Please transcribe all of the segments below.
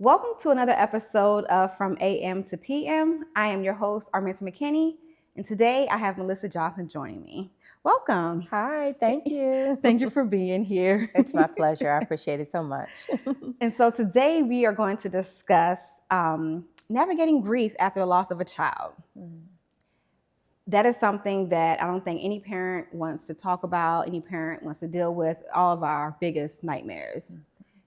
Welcome to another episode of From AM to PM. I am your host, Arminta McKinney, and today I have Melissa Johnson joining me. Welcome. Hi, thank you. Thank you for being here. It's my pleasure. I appreciate it so much. And so today we are going to discuss navigating grief after the loss of a child. That is something that I don't think any parent wants to talk about, any parent wants to deal with, all of our biggest nightmares.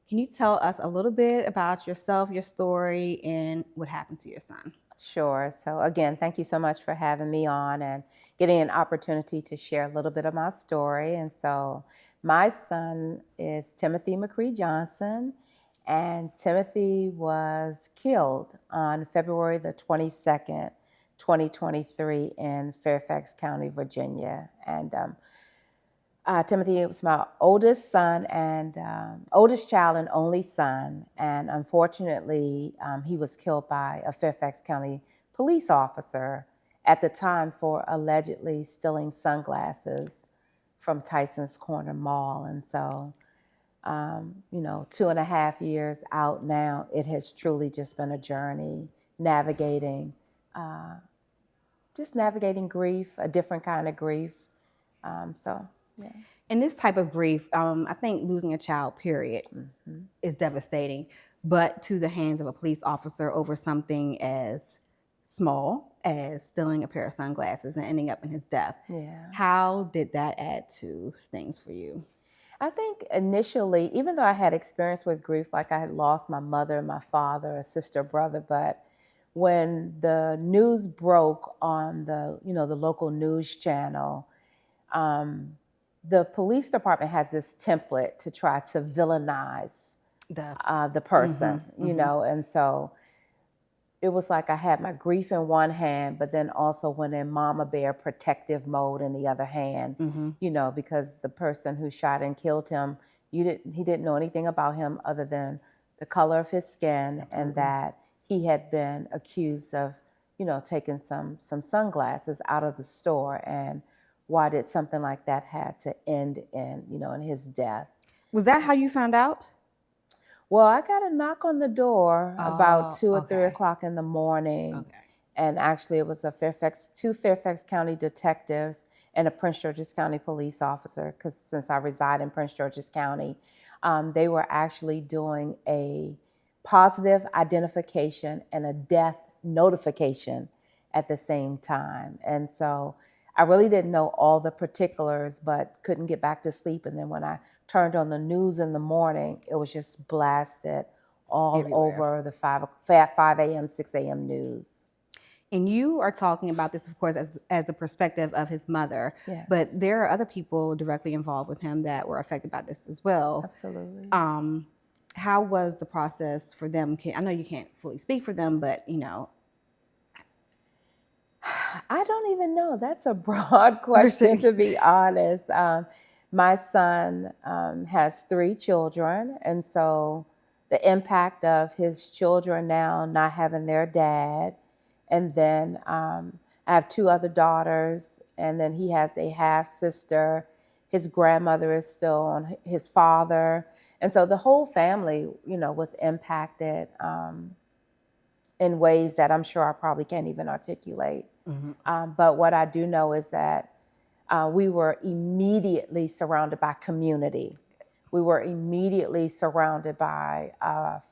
Can you tell us a little bit about yourself, your story, and what happened to your son? Sure. So again, thank you so much for having me on and getting an opportunity to share a little bit of my story. And so my son is Timothy McCree Johnson, and Timothy was killed on February the 22nd, 2023 in Fairfax County, Virginia. And Timothy was my oldest son and oldest child and only son. And unfortunately, he was killed by a Fairfax County police officer at the time for allegedly stealing sunglasses from Tysons Corner Mall. And so, 2.5 years out now, it has truly just been a journey navigating grief, a different kind of grief. Yeah. And this type of grief, I think losing a child, period, is devastating. But to the hands of a police officer over something as small as stealing a pair of sunglasses and ending up in his death. Yeah. How did that add to things for you? I think initially, even though I had experience with grief, like I had lost my mother, my father, a sister, brother, but when the news broke on the local news channel, the police department has this template to try to villainize the person, and so it was like I had my grief in one hand, but then also went in mama bear protective mode in the other hand, because the person who shot and killed him, he didn't know anything about him other than the color of his skin and that he had been accused of, taking some sunglasses out of the store. And why did something like that had to end in his death? Was that how you found out? Well, I got a knock on the door about 2 or 3 o'clock in the morning. Okay. And actually it was two Fairfax County detectives and a Prince George's County police officer, because since I reside in Prince George's County, they were actually doing a positive identification and a death notification at the same time. And so I really didn't know all the particulars, but couldn't get back to sleep. And then when I turned on the news in the morning, it was just blasted all over the 5 a.m., 6 a.m. news. And you are talking about this, of course, as the perspective of his mother. Yes. But there are other people directly involved with him that were affected by this as well. Absolutely. How was the process for them? I know you can't fully speak for them, but, I don't even know. That's a broad question, to be honest. My son has 3 children, and so the impact of his children now not having their dad, and then I have 2 other daughters, and then he has a half-sister. His grandmother is still on his father, and so the whole family, was impacted in ways that I'm sure I probably can't even articulate. But what I do know is that we were immediately surrounded by community. We were immediately surrounded by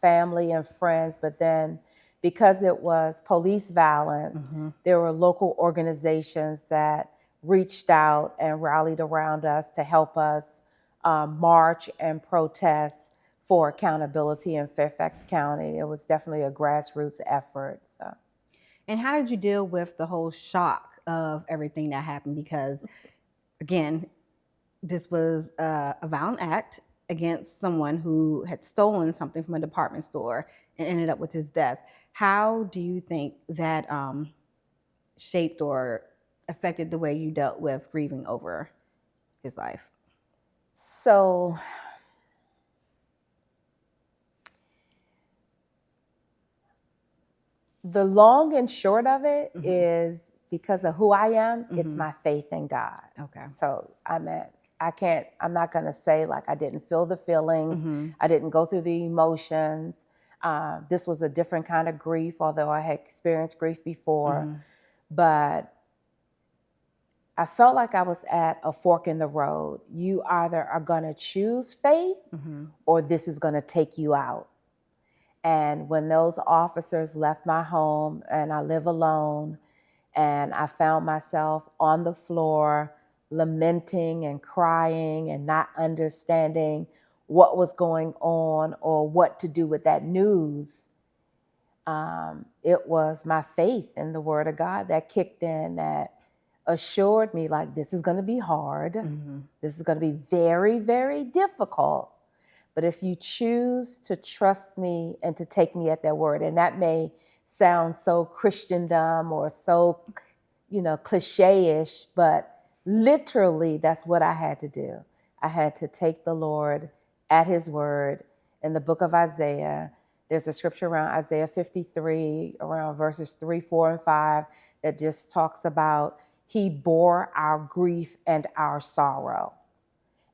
family and friends, but then because it was police violence, there were local organizations that reached out and rallied around us to help us march and protest for accountability in Fairfax County. It was definitely a grassroots effort. So. And how did you deal with the whole shock of everything that happened? Because, again, this was a violent act against someone who had stolen something from a department store and ended up with his death. How do you think that shaped or affected the way you dealt with grieving over his life? So the long and short of it is, because of who I am, it's my faith in God. Okay. So I'm not going to say like I didn't feel the feelings. I didn't go through the emotions. This was a different kind of grief, although I had experienced grief before. Mm-hmm. But I felt like I was at a fork in the road. You either are going to choose faith Mm-hmm. or this is going to take you out. And when those officers left my home, and I live alone, and I found myself on the floor lamenting and crying and not understanding what was going on or what to do with that news, it was my faith in the Word of God that kicked in, that assured me, like, this is going to be hard. Mm-hmm. This is going to be very, very difficult. But if you choose to trust me and to take me at that word, and that may sound so Christendom or so, cliche-ish, but literally that's what I had to do. I had to take the Lord at his word. In the book of Isaiah, there's a scripture around Isaiah 53, around verses 3, 4, and 5, that just talks about he bore our grief and our sorrow.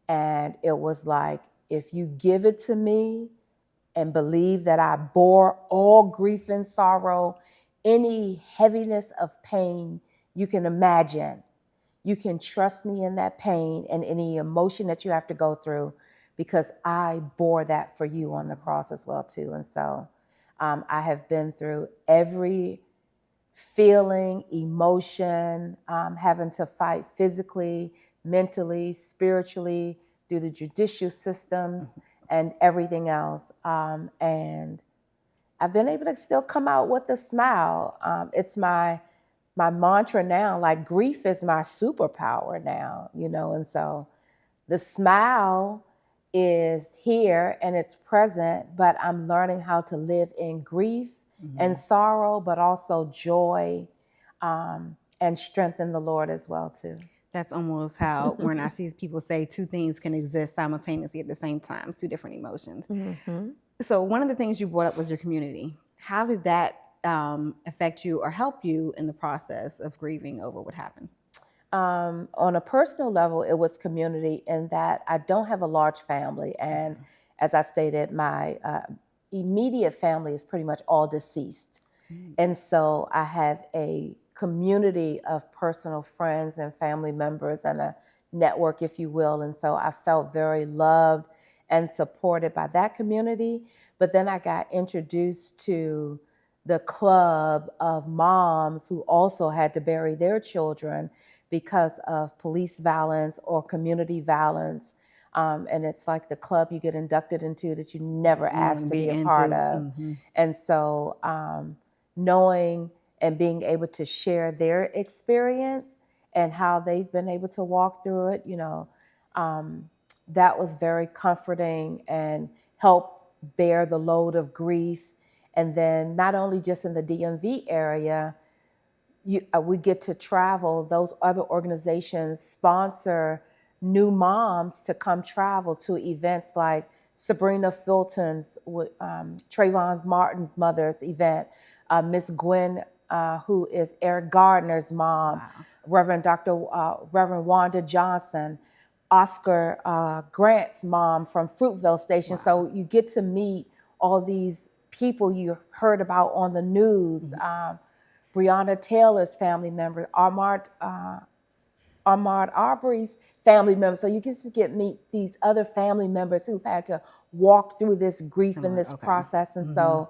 And it was like, if you give it to me and believe that I bore all grief and sorrow, any heaviness of pain you can imagine, you can trust me in that pain and any emotion that you have to go through, because I bore that for you on the cross as well too. And so I have been through every feeling, emotion, having to fight physically, mentally, spiritually, through the judicial systems and everything else. And I've been able to still come out with a smile. It's my mantra now, like grief is my superpower now, and so the smile is here and it's present, but I'm learning how to live in grief and sorrow, but also joy, and strength in the Lord as well too. That's almost how, when I see people say two things can exist simultaneously at the same time, two different emotions. Mm-hmm. So one of the things you brought up was your community. How did that affect you or help you in the process of grieving over what happened? On a personal level, it was community in that I don't have a large family. And as I stated, my immediate family is pretty much all deceased. And so I have a community of personal friends and family members and a network, if you will. And so I felt very loved and supported by that community. But then I got introduced to the club of moms who also had to bury their children because of police violence or community violence. And it's like the club you get inducted into that you never asked to be a part of. Mm-hmm. And so knowing and being able to share their experience and how they've been able to walk through it, that was very comforting and helped bear the load of grief. And then not only just in the DMV area, we get to travel. Those other organizations sponsor new moms to come travel to events like Sabrina Fulton's, Trayvon Martin's mother's event, Miss Gwen, who is Eric Gardner's mom, Wow. Reverend Wanda Johnson, Oscar Grant's mom from Fruitville Station. Wow. So you get to meet all these people you heard about on the news. Breonna Taylor's family member, Ahmaud Arbery's family members. So you just meet these other family members who've had to walk through this grief and this process. And so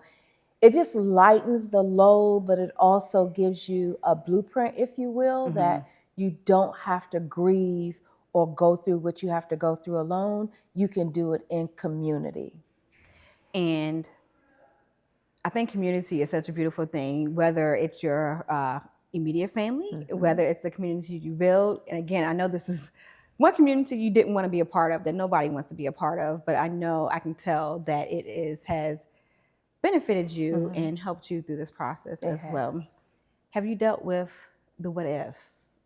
it just lightens the load, but it also gives you a blueprint, if you will, that you don't have to grieve or go through what you have to go through alone. You can do it in community. And I think community is such a beautiful thing, whether it's your immediate family, whether it's the community you build. And again, I know this is one community you didn't want to be a part of, that nobody wants to be a part of, but I know I can tell that has benefited you and helped you through this process as well. Have you dealt with the what ifs?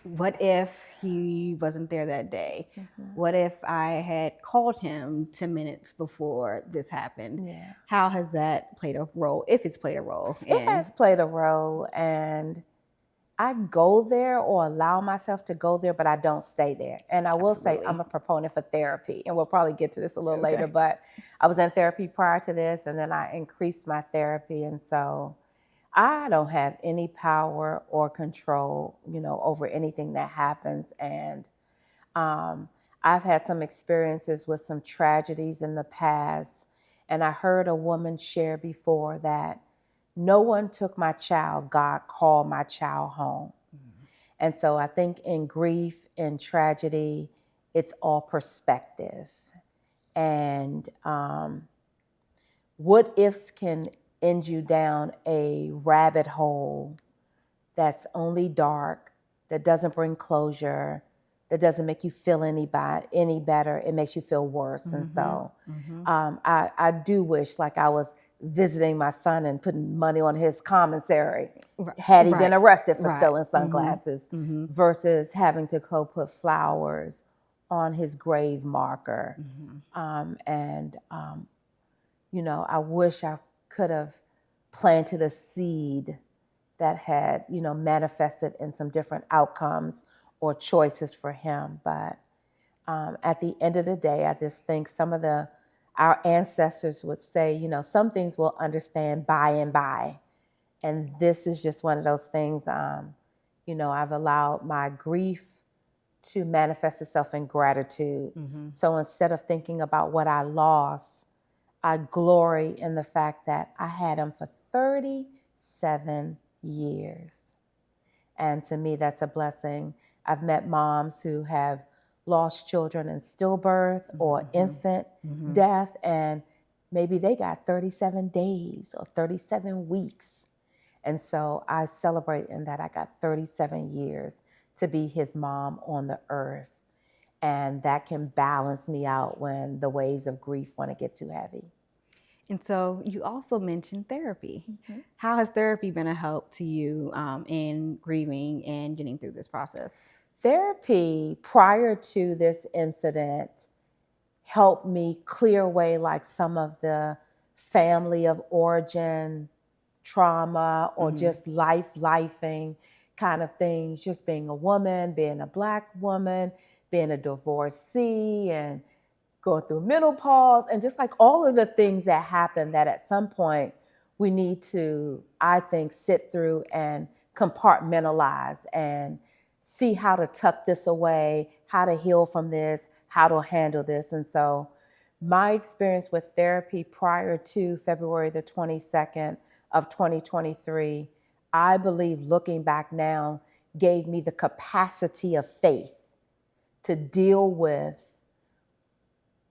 What if he wasn't there that day? What if I had called him 10 minutes before this happened? Yeah. How has that played a role, if it's played a role? It has played a role. And I go there or allow myself to go there, but I don't stay there. And I will say Absolutely. I'm a proponent for therapy, and we'll probably get to this a little later, Okay. but I was in therapy prior to this, and then I increased my therapy. And so I don't have any power or control, over anything that happens. And um, I've had some experiences with some tragedies in the past. And I heard a woman share before that no one took my child, God called my child home. And so I think in grief and tragedy, it's all perspective. And what ifs can end you down a rabbit hole that's only dark, that doesn't bring closure, that doesn't make you feel any better. It makes you feel worse. And so I do wish like I was visiting my son and putting money on his commissary had he been arrested for stealing sunglasses versus having to go put flowers on his grave marker. I wish I could have planted a seed that had, manifested in some different outcomes or choices for him. But at the end of the day, I just think our ancestors would say, some things we'll understand by and by. And this is just one of those things, I've allowed my grief to manifest itself in gratitude. So instead of thinking about what I lost, I glory in the fact that I had him for 37 years. And to me, that's a blessing. I've met moms who have lost children in stillbirth or infant death, and maybe they got 37 days or 37 weeks. And so I celebrate in that I got 37 years to be his mom on the earth. And that can balance me out when the waves of grief want to get too heavy. And so you also mentioned therapy. How has therapy been a help to you in grieving and getting through this process? Therapy prior to this incident helped me clear away like some of the family of origin trauma or just lifing kind of things, just being a woman, being a Black woman, being a divorcee, and going through menopause, and just like all of the things that happen that at some point we need to, I think, sit through and compartmentalize and see how to tuck this away, how to heal from this, how to handle this. And so my experience with therapy prior to February the 22nd of 2023, I believe looking back now, gave me the capacity of faith to deal with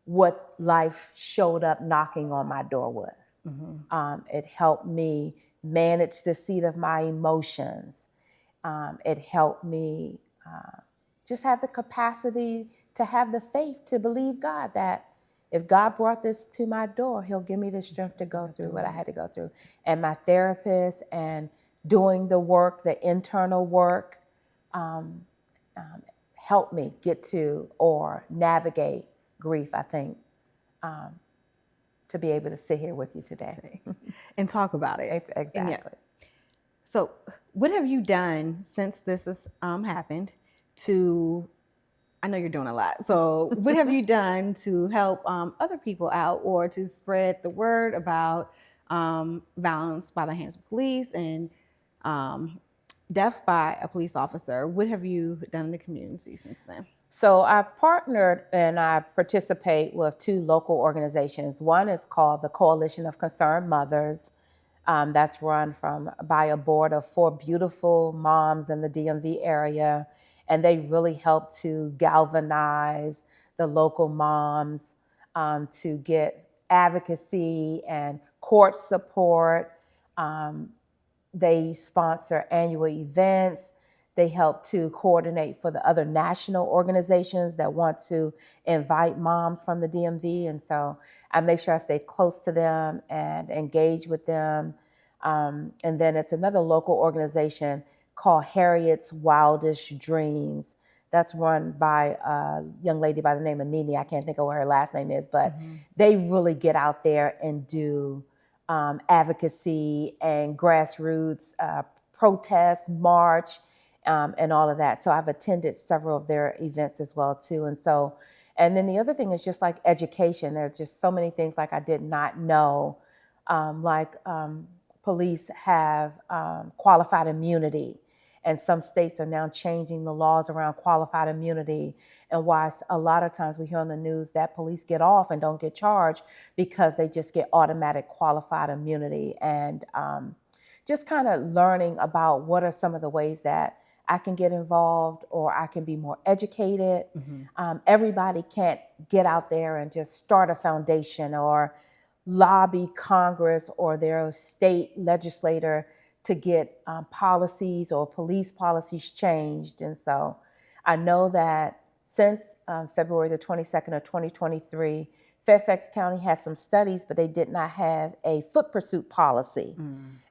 what life showed up knocking on my door with. It helped me manage the seat of my emotions. It helped me just have the capacity to have the faith to believe God that if God brought this to my door, he'll give me the strength to go through what I had to go through. And my therapist and doing the work, the internal work, helped me get to or navigate grief, I think, to be able to sit here with you today. And talk about it. Exactly. Yeah. So what have you done since this has happened I know you're doing a lot. So what have you done to help other people out or to spread the word about violence by the hands of police and deaths by a police officer? What have you done in the community since then? So I've partnered and I participate with two local organizations. One is called the Coalition of Concerned Mothers. That's run by a board of 4 beautiful moms in the DMV area. And they really help to galvanize the local moms to get advocacy and court support. They sponsor annual events. They help to coordinate for the other national organizations that want to invite moms from the DMV. And so I make sure I stay close to them and engage with them. And then it's another local organization called Harriet's Wildest Dreams. That's run by a young lady by the name of Nini. I can't think of what her last name is, but they really get out there and do advocacy and grassroots protest, march, and all of that. So I've attended several of their events as well too. And then the other thing is just like education. There are just so many things like I did not know, police have qualified immunity. And some states are now changing the laws around qualified immunity, and why a lot of times we hear on the news that police get off and don't get charged because they just get automatic qualified immunity. And just kind of learning about what are some of the ways that I can get involved or I can be more educated. Everybody can't get out there and just start a foundation or lobby Congress or their state legislator to get policies or police policies changed. And so I know that since February the 22nd of 2023, Fairfax County has some studies, but they did not have a foot pursuit policy.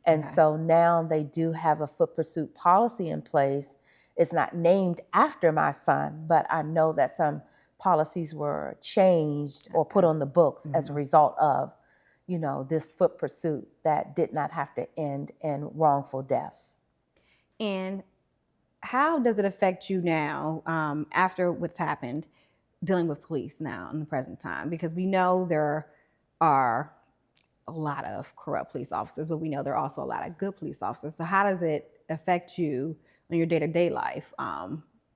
And so now they do have a foot pursuit policy in place. It's not named after my son, but I know that some policies were changed or put on the books as a result of, this foot pursuit that did not have to end in wrongful death. And how does it affect you now after what's happened, dealing with police now in the present time? Because we know there are a lot of corrupt police officers, but we know there are also a lot of good police officers. So how does it affect you in your day-to-day life,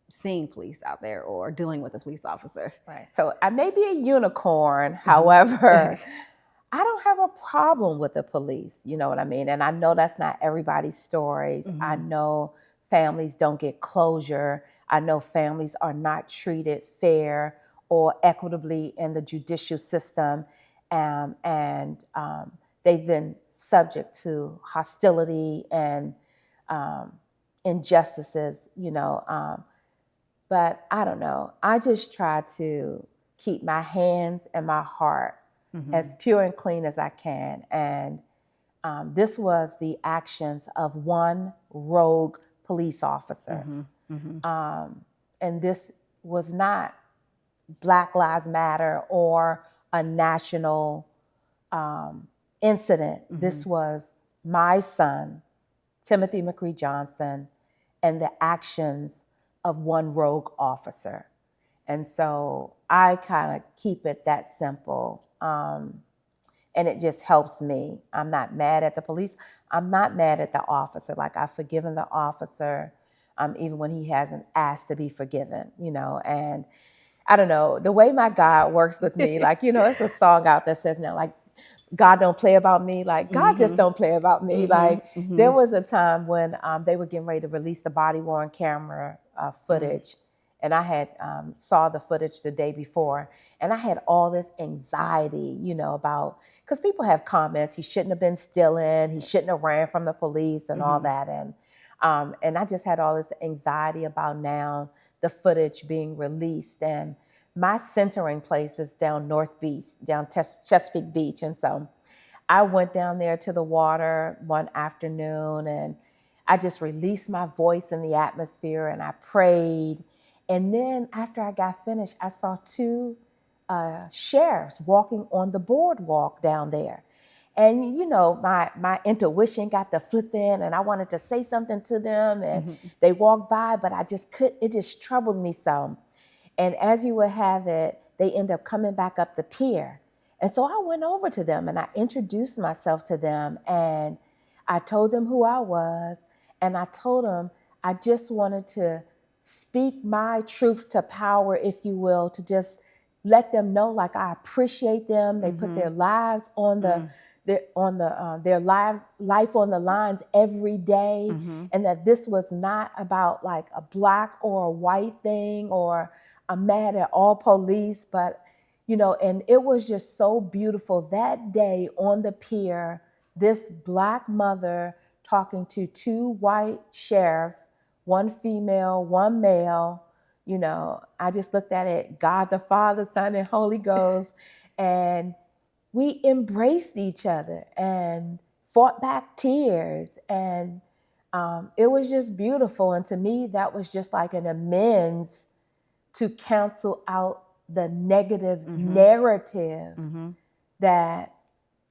seeing police out there or dealing with a police officer? Right. So I may be a unicorn, however, I don't have a problem with the police, you know what I mean? And I know that's not everybody's stories. I know families don't get closure. I know families are not treated fair or equitably in the judicial system. And they've been subject to hostility and injustices, but I don't know. I just try to keep my hands and my heart as pure and clean as I can. And this was the actions of one rogue police officer. And this was not Black Lives Matter or a national incident. This was my son, Timothy McCree Johnson, and the actions of one rogue officer. And so I kind of keep it that simple. And it just helps me. I'm not mad at the police. I'm not mad at the officer. Like, I've forgiven the officer, even when he hasn't asked to be forgiven, and I don't know, the way my God works with me, like, it's a song out that says now, like, God don't play about me. Like, God just don't play about me. Like, there was a time when they were getting ready to release the body-worn camera footage. And I had saw the footage the day before, and I had all this anxiety, about, because people have comments, he shouldn't have been stealing, he shouldn't have ran from the police and all that. And I just had all this anxiety about now the footage being released. And my centering place is down North Beach, down Chesapeake Beach. And so I went down there to the water one afternoon, and I just released my voice in the atmosphere, and I prayed. And then after I got finished, I saw two sheriffs walking on the boardwalk down there. And, my intuition got to flip in, and I wanted to say something to them, and they walked by, but I just it just troubled me some. And as you would have it, they end up coming back up the pier. And so I went over to them, and I introduced myself to them, and I told them who I was, and I told them I just wanted to speak my truth to power, if you will, to just let them know, like, I appreciate them. They put their lives on their life on the lines every day, and that this was not about like a black or a white thing, or I'm mad at all police, but and it was just so beautiful that day on the pier. This Black mother talking to two white sheriffs, one female, one male. I just looked at it, God the Father, Son, and Holy Ghost, and we embraced each other and fought back tears. And it was just beautiful. And to me, that was just like an amends to cancel out the negative narrative that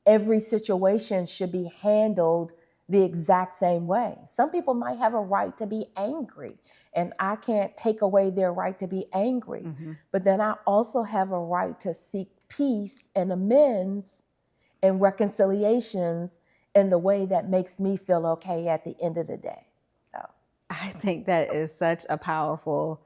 every situation should be handled the exact same way. Some people might have a right to be angry, and I can't take away their right to be angry. Mm-hmm. But then I also have a right to seek peace and amends and reconciliations in the way that makes me feel okay at the end of the day. So I think that is such a powerful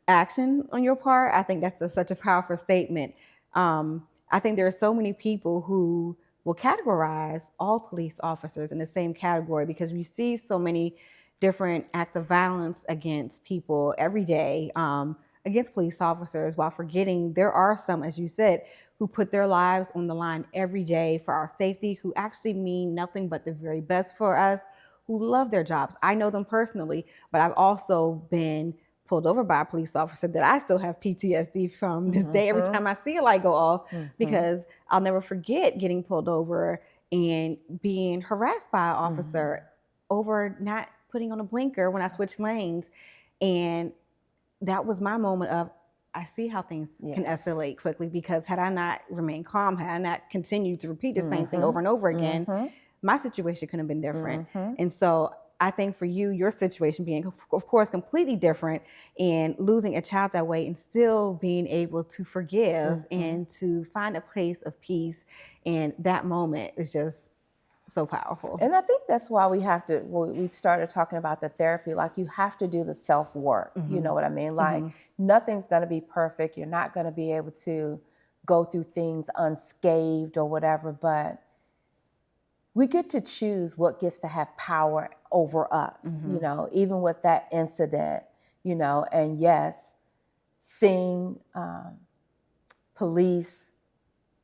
action on your part. I think that's such a powerful statement. I think there are so many people who will categorize all police officers in the same category because we see so many different acts of violence against people every day, against police officers, while forgetting there are some, as you said, who put their lives on the line every day for our safety, who actually mean nothing but the very best for us, who love their jobs. I know them personally, but I've also been pulled over by a police officer that I still have PTSD from this day every time I see a light go off, because I'll never forget getting pulled over and being harassed by an officer over not putting on a blinker when I switched lanes. And that was my moment of, I see how things can escalate quickly, because had I not remained calm, had I not continued to repeat the same thing over and over again, my situation could have been different. And so I think for you, your situation being, of course, completely different, and losing a child that way and still being able to forgive and to find a place of peace in that moment is just so powerful. And I think that's why we have to, we started talking about the therapy, like you have to do the self-work. You know what I mean? Like nothing's going to be perfect. You're not going to be able to go through things unscathed or whatever, but we get to choose what gets to have power over us, you know, even with that incident, you know. And yes, seeing police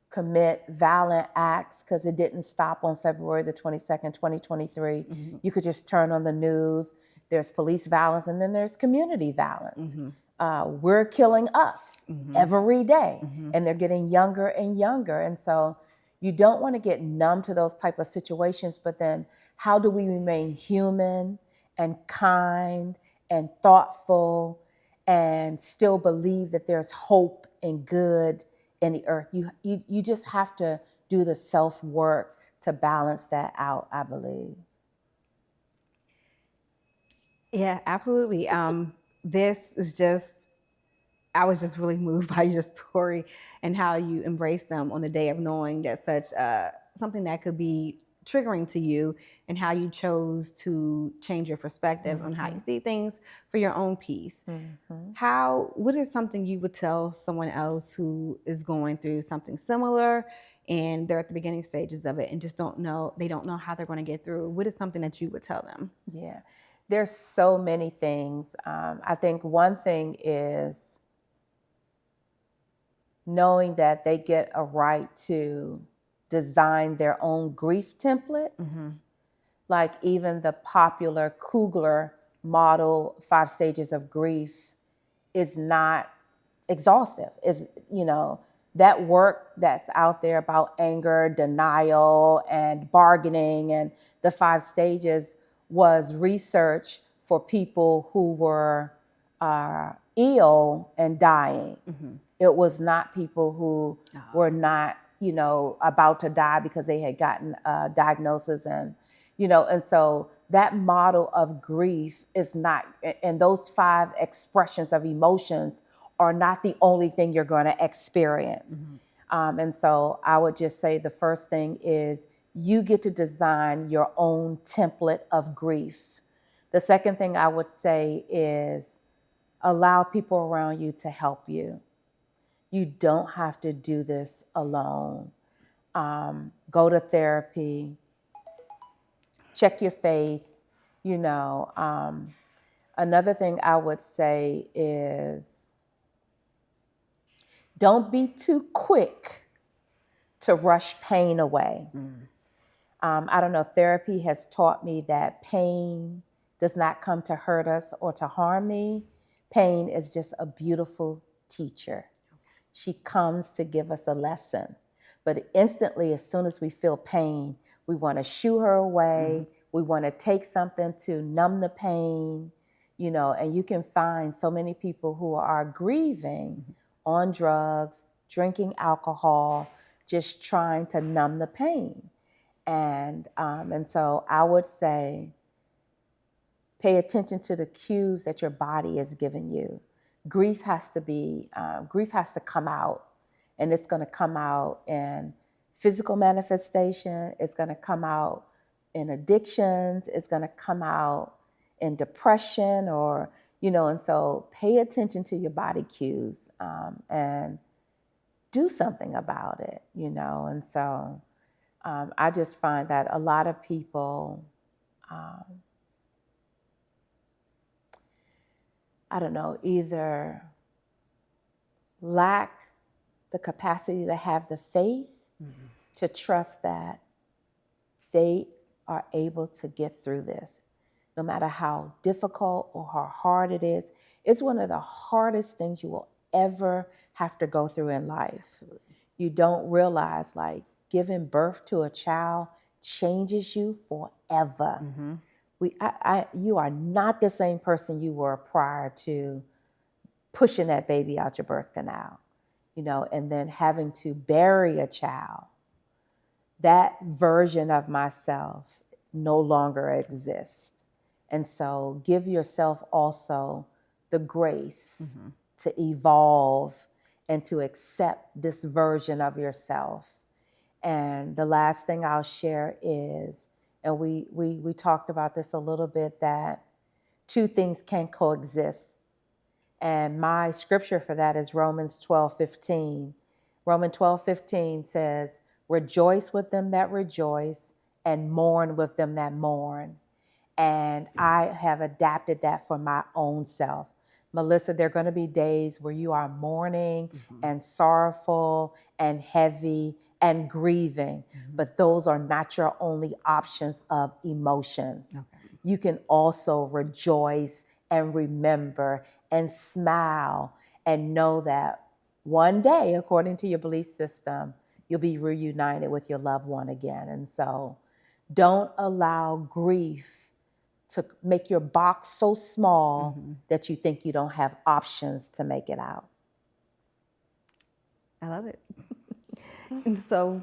commit violent acts, because it didn't stop on February the 22nd, 2023. You could just turn on the news. There's police violence, and then there's community violence. We're killing us every day, and they're getting younger and younger. And so you don't want to get numb to those type of situations, but then how do we remain human and kind and thoughtful and still believe that there's hope and good in the earth? You just have to do the self-work to balance that out, I believe. Yeah, absolutely. This is just, I was just really moved by your story and how you embraced them on the day of knowing that such something that could be triggering to you, and how you chose to change your perspective on how you see things for your own peace. What is something you would tell someone else who is going through something similar and they're at the beginning stages of it and just don't know how they're going to get through? What is something that you would tell them? Yeah, there's so many things. I think one thing is knowing that they get a right to design their own grief template. Like even the popular Kugler model, 5 stages of grief, is not exhaustive. Is, you know, that work that's out there about anger, denial, and bargaining, and the 5 stages was research for people who were ill and dying. It was not people who were not, you know, about to die because they had gotten a diagnosis, and, you know, and so that model of grief is not, and those 5 expressions of emotions are not the only thing you're going to experience. And so I would just say the first thing is you get to design your own template of grief. The second thing I would say is allow people around you to help you. You don't have to do this alone. Go to therapy, check your faith, you know. Another thing I would say is don't be too quick to rush pain away. I don't know, therapy has taught me that pain does not come to hurt us or to harm me. Pain is just a beautiful teacher. She comes to give us a lesson. But instantly, as soon as we feel pain, we want to shoo her away. We want to take something to numb the pain, you know, and you can find so many people who are grieving on drugs, drinking alcohol, just trying to numb the pain. And so I would say, pay attention to the cues that your body is giving you. Grief has to come out, and it's going to come out in physical manifestation. It's going to come out in addictions. It's going to come out in depression, and so pay attention to your body cues, and do something about it, And so I just find that a lot of people, either lack the capacity to have the faith to trust that they are able to get through this, no matter how difficult or how hard it is. It's one of the hardest things you will ever have to go through in life. Absolutely. You don't realize, like, giving birth to a child changes you forever. Mm-hmm. You are not the same person you were prior to pushing that baby out your birth canal, and then having to bury a child. That version of myself no longer exists. And so give yourself also the grace to evolve and to accept this version of yourself. And the last thing I'll share is, and we talked about this a little bit, that two things can coexist. And my scripture for that is Romans 12:15. Romans 12:15 says, rejoice with them that rejoice and mourn with them that mourn. And I have adapted that for my own self. Melissa, there are going to be days where you are mourning and sorrowful and heavy and grieving, but those are not your only options of emotions. Okay. You can also rejoice and remember and smile and know that one day, according to your belief system, you'll be reunited with your loved one again. And so don't allow grief to make your box so small that you think you don't have options to make it out. I love it. And so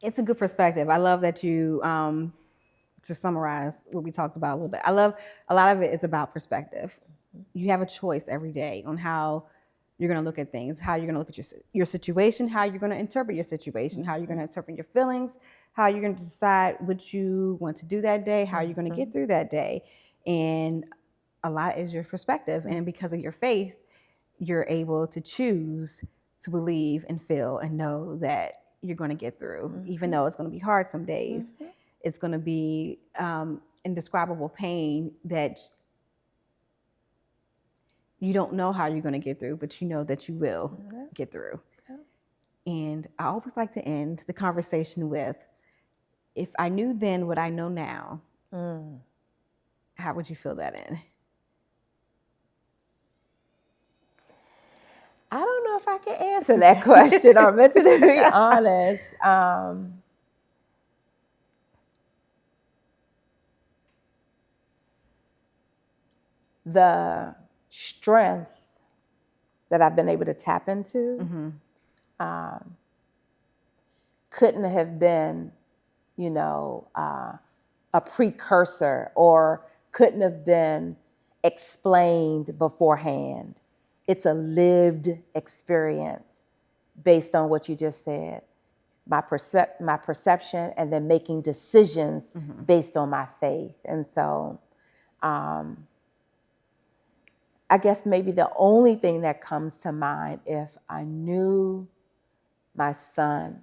it's a good perspective. I love that you, to summarize what we talked about a little bit, I love a lot of it is about perspective. You have a choice every day on how you're going to look at things, how you're going to look at your situation, how you're going to interpret your situation, how you're going to interpret your feelings, how you're going to decide what you want to do that day, how you're going to get through that day. And a lot is your perspective. And because of your faith, you're able to choose to believe and feel and know that you're going to get through, even though it's going to be hard some days. It's going to be indescribable pain that you don't know how you're going to get through, but you know that you will get through. And I always like to end the conversation with, if I knew then what I know now, how would you fill that in? I don't know if I can answer that question, or to be honest. The strength that I've been able to tap into couldn't have been, a precursor, or couldn't have been explained beforehand. It's a lived experience based on what you just said. My perception, and then making decisions based on my faith. And so I guess maybe the only thing that comes to mind, if I knew my son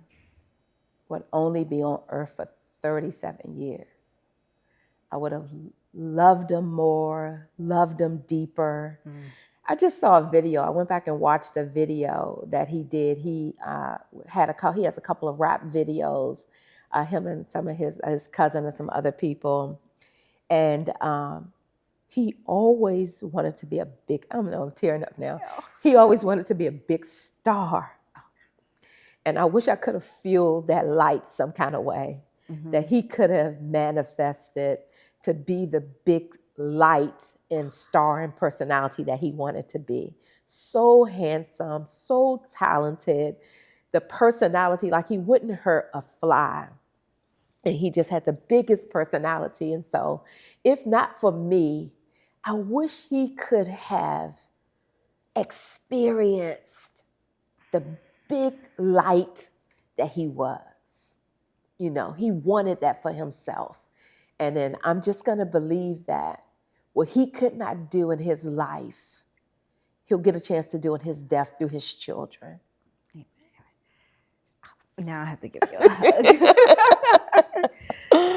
would only be on earth for 37 years, I would have loved him more, loved him deeper. I just saw a video. I went back and watched a video that he did. He has a couple of rap videos, him and some of his cousin and some other people. And he always wanted to be a big, I'm tearing up now. He always wanted to be a big star. And I wish I could have fueled that light some kind of way, that he could have manifested to be the big light and star and personality that he wanted to be. So handsome, so talented, the personality, like he wouldn't hurt a fly. And he just had the biggest personality. And so if not for me, I wish he could have experienced the big light that he was. You know, he wanted that for himself. And then I'm just going to believe that what he could not do in his life, he'll get a chance to do in his death through his children. Now I have to give you a hug.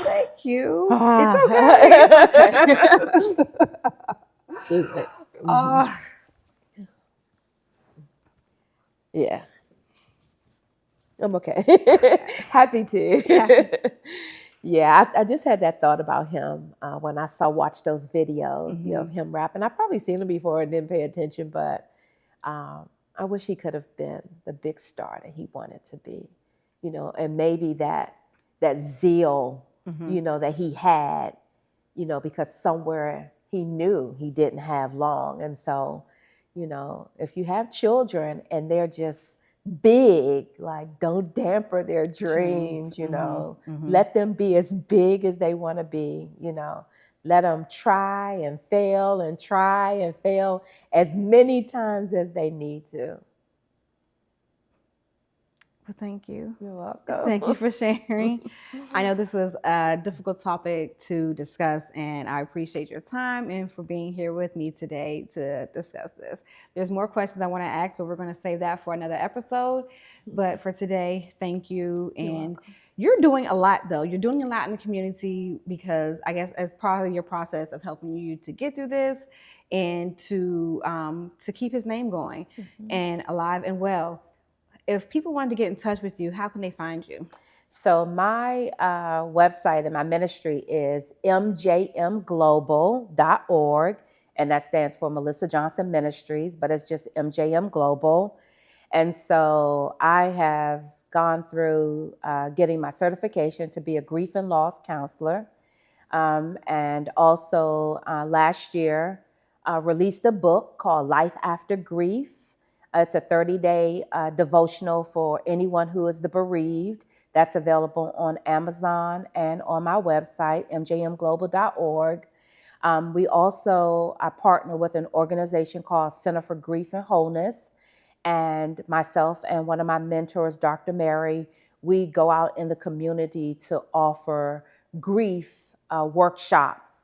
Thank you. It's okay. Yeah. I'm okay. Happy to. Yeah, I just had that thought about him when I watched those videos of him rapping. I probably seen him before and didn't pay attention, but I wish he could have been the big star that he wanted to be, you know, and maybe that zeal, you know, that he had, you know, because somewhere he knew he didn't have long. And so, you know, if you have children and they're just big, like, don't damper their dreams, you know, let them be as big as they want to be, you know, let them try and fail as many times as they need to. Well, thank you. You're welcome. Thank you for sharing. I know this was a difficult topic to discuss, and I appreciate your time and for being here with me today to discuss this. There's more questions I want to ask, but we're going to save that for another episode. But for today, thank you. And you're doing a lot, though. You're doing a lot in the community because I guess as part of your process of helping you to get through this and to keep his name going and alive and well. If people wanted to get in touch with you, how can they find you? So my website and my ministry is mjmglobal.org, and that stands for Melissa Johnson Ministries, but it's just MJM Global. And so I have gone through getting my certification to be a grief and loss counselor, and also last year released a book called Life After Grief. It's a 30-day devotional for anyone who is the bereaved. That's available on Amazon and on my website, mjmglobal.org. We also partner with an organization called Center for Grief and Wholeness. And myself and one of my mentors, Dr. Mary, we go out in the community to offer grief workshops.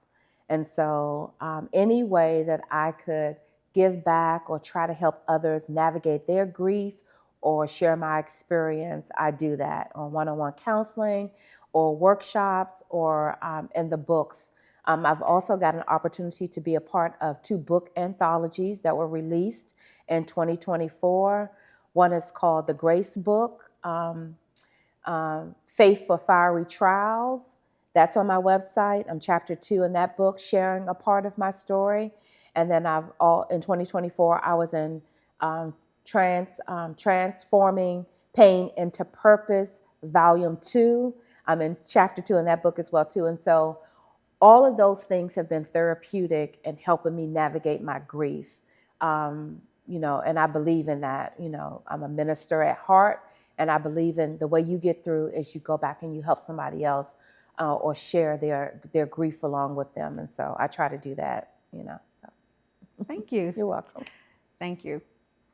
And so any way that I could give back or try to help others navigate their grief or share my experience, I do that on one-on-one counseling or workshops or in the books. I've also got an opportunity to be a part of 2 book anthologies that were released in 2024. One is called The Grace Book, Faith for Fiery Trials. That's on my website. I'm chapter 2 in that book, sharing a part of my story. And then in 2024, I was in Transforming Pain into Purpose, Volume 2. I'm in chapter 2 in that book as well, too. And so all of those things have been therapeutic and helping me navigate my grief. You know, and I believe in that. You know, I'm a minister at heart, and I believe in the way you get through is you go back and you help somebody else or share their grief along with them. And so I try to do that, you know. Thank you. You're welcome. Thank you.